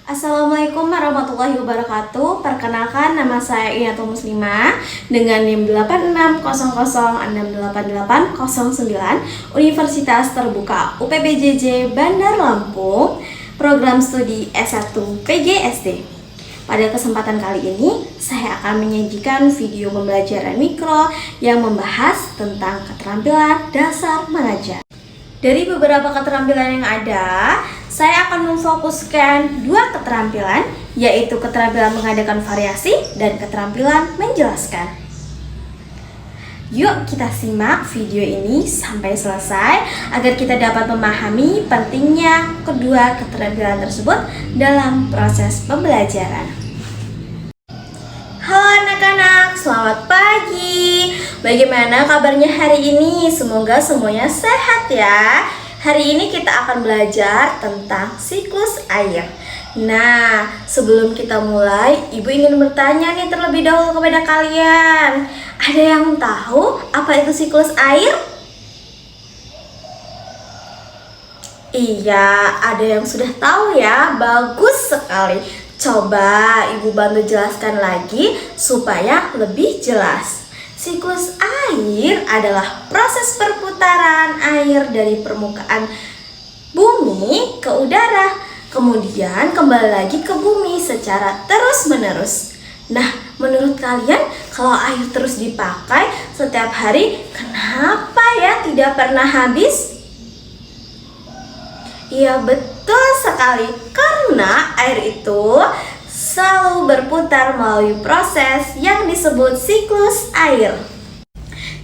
Assalamualaikum warahmatullahi wabarakatuh. Perkenalkan, nama saya Inatul Muslimah dengan NIM 8600688809 Universitas Terbuka UPBJJ Bandar Lampung, program studi S1 PGSD. Pada kesempatan kali ini, saya akan menyajikan video pembelajaran mikro yang membahas tentang keterampilan dasar mengajar. Dari beberapa keterampilan yang ada, saya akan memfokuskan dua keterampilan, yaitu keterampilan mengadakan variasi dan keterampilan menjelaskan. Yuk kita simak video ini sampai selesai agar kita dapat memahami pentingnya kedua keterampilan tersebut dalam proses pembelajaran. Halo anak-anak, selamat pagi. Bagaimana kabarnya hari ini? Semoga semuanya sehat ya. Hari ini kita akan belajar tentang siklus air. Nah, sebelum kita mulai, Ibu ingin bertanya nih terlebih dahulu kepada kalian. Ada yang tahu apa itu siklus air? Iya, ada yang sudah tahu ya. Bagus sekali. Coba Ibu bantu jelaskan lagi supaya lebih jelas. Siklus air adalah proses perputaran air dari permukaan bumi ke udara, kemudian kembali lagi ke bumi secara terus-menerus. Nah, menurut kalian kalau air terus dipakai setiap hari, kenapa ya tidak pernah habis? Iya, betul sekali, karena air itu selalu berputar melalui proses yang disebut siklus air.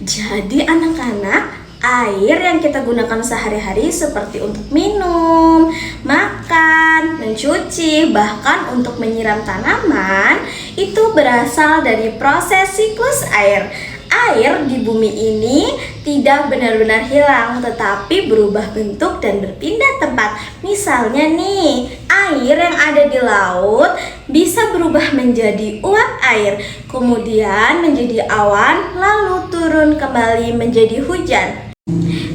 Jadi anak-anak, air yang kita gunakan sehari-hari seperti untuk minum, makan, mencuci, bahkan untuk menyiram tanaman, itu berasal dari proses siklus air. Air di bumi ini tidak benar-benar hilang, tetapi berubah bentuk dan berpindah tempat. Misalnya nih, air yang ada di laut bisa berubah menjadi uap air, kemudian menjadi awan, lalu turun kembali menjadi hujan.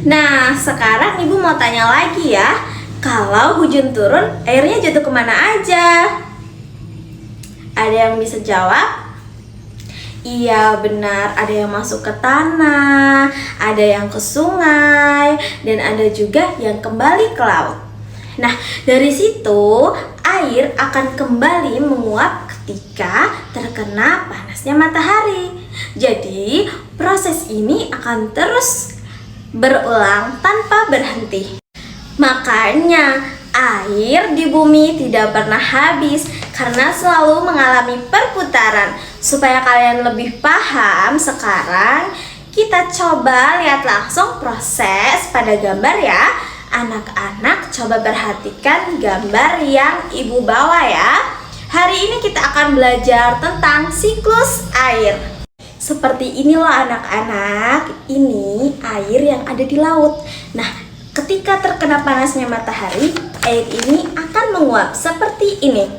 Nah, sekarang Ibu mau tanya lagi ya, kalau hujan turun, airnya jatuh kemana aja? Ada yang bisa jawab? Iya, benar, ada yang masuk ke tanah, ada yang ke sungai, dan ada juga yang kembali ke laut. Nah, dari situ air akan kembali menguap ketika terkena panasnya matahari. Jadi, proses ini akan terus berulang tanpa berhenti. Makanya, air di bumi tidak pernah habis karena selalu mengalami perputaran. Supaya kalian lebih paham, sekarang kita coba lihat langsung proses pada gambar ya. Anak-anak coba perhatikan gambar yang Ibu bawa ya. Hari ini kita akan belajar tentang siklus air. Seperti ini loh anak-anak, ini air yang ada di laut. Nah, ketika terkena panasnya matahari, air ini akan menguap seperti ini.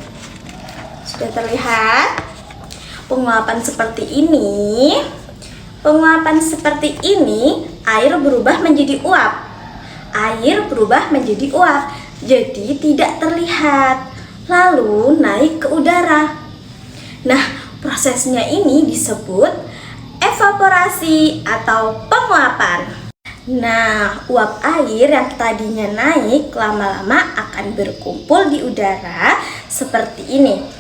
Sudah terlihat? Penguapan seperti ini, air berubah menjadi uap. Air berubah menjadi uap, jadi tidak terlihat, lalu naik ke udara. Nah, prosesnya ini disebut evaporasi atau penguapan. Nah, uap air yang tadinya naik lama-lama akan berkumpul di udara seperti ini.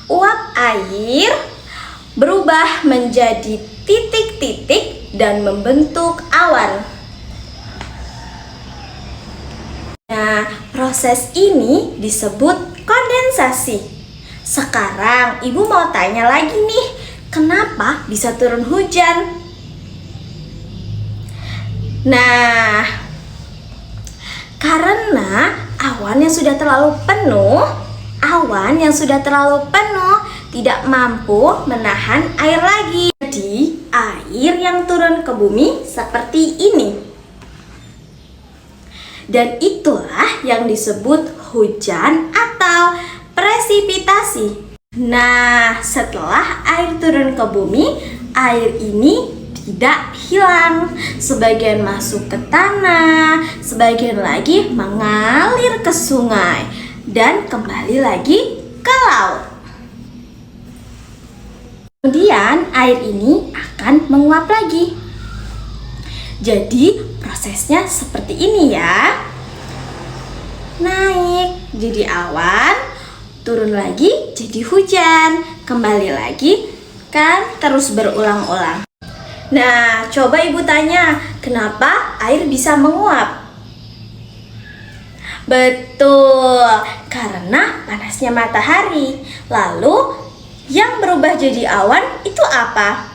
Uap air berubah menjadi titik-titik dan membentuk awan. Nah, proses ini disebut kondensasi. Sekarang Ibu mau tanya lagi nih, kenapa bisa turun hujan? Nah, karena awan yang sudah terlalu penuh tidak mampu menahan air lagi. Jadi, air yang turun ke bumi seperti ini. Dan itulah yang disebut hujan atau presipitasi. Nah, setelah air turun ke bumi, air ini tidak hilang. Sebagian masuk ke tanah, sebagian lagi mengalir ke sungai, dan kembali lagi ke laut. Kemudian air ini akan menguap lagi. Jadi prosesnya seperti ini ya. Naik jadi awan, turun lagi jadi hujan, kembali lagi, kan terus berulang-ulang. Nah, coba ibu tanya, kenapa air bisa menguap? Betul, karena panasnya matahari. Lalu yang berubah jadi awan itu apa?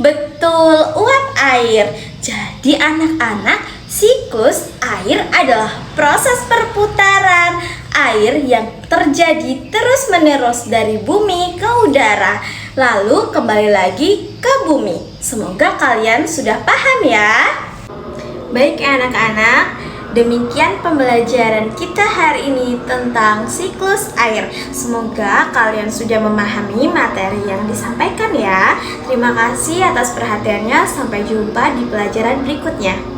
Betul, uap air. Jadi anak-anak, siklus air adalah proses perputaran air yang terjadi terus-menerus dari bumi ke udara, lalu kembali lagi ke bumi. Semoga kalian sudah paham ya. Baik anak-anak, demikian pembelajaran kita hari ini tentang siklus air. Semoga kalian sudah memahami materi yang disampaikan ya. Terima kasih atas perhatiannya. Sampai jumpa di pelajaran berikutnya.